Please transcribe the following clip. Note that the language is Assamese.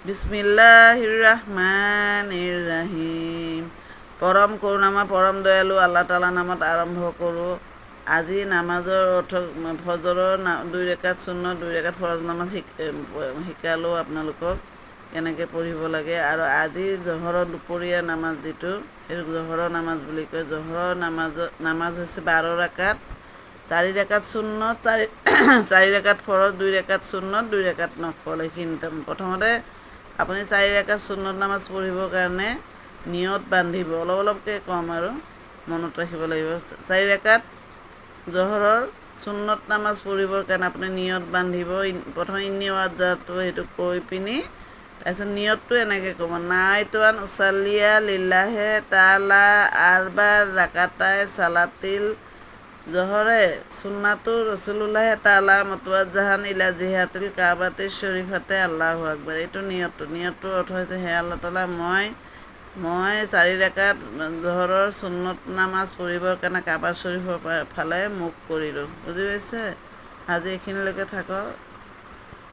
বিসমিল্লাহিৰ ৰহমানিৰ ৰহিম। পৰম কৰুণাময় পৰম দয়ালু আল্লাহ তালা নামত আৰম্ভ কৰোঁ। আজি নামাজৰ ফজৰৰ 2 ৰেকাত সুন্নত 2 ৰেকাত ফৰজ নামাজ শিকালোঁ আপোনালোকক কেনেকৈ পঢ়িব লাগে। আৰু আজি জহৰৰ দুপৰীয়া নামাজ যিটো সেইটো জহৰৰ নামাজ বুলি কয়। জহৰৰ নামাজ হৈছে 12 ৰেকাত, 4 ৰেকাত সুন্নত, 4 ৰেকাত ফৰজ, 2 ৰেকাত সুন্নত, 2 ৰেকাত নফল। এইখিনিতে প্ৰথমতে আপুনি 4 ৰেকাত সুন্নত নামাজ পঢ়িবৰ কাৰণে নিয়ত বান্ধিব। অলপকৈ ক'ম আৰু মনত ৰাখিব লাগিব। 4 ৰেকাত জহৰৰ সুন্নত নামাজ পঢ়িবৰ কাৰণে আপুনি নিয়ত বান্ধিব। প্ৰথমে ইন্নী ৱাজ্জাহতু সেইটো কৈ পিনি তাৰপিছত নিয়তটো এনেকৈ ক'ব, নাইতুৱান উচাল্লিয়া লিল্লাহে তাআলা আৰবা ৰাকাতাই চালাতিল জহৰে সুন্নাতু ৰচুলুল্লাহে তাআলা মুতৱাজ্জাহান ইলা জিহাতিল কাবাতি শৰীফাতে আল্লাহু আকবৰ। এইটো নিয়তটোৰ অৰ্থ হৈছে, হে আল্লাহ তাআলা, মই 4 ৰেকাত জহৰৰ সুন্নত নামাজ পঢ়িবৰ কাৰণে কাবা শ্বৰীফৰ ফালে মুখ কৰিলোঁ। বুজি পাইছে? আজি এইখিনিলৈকে থাকক।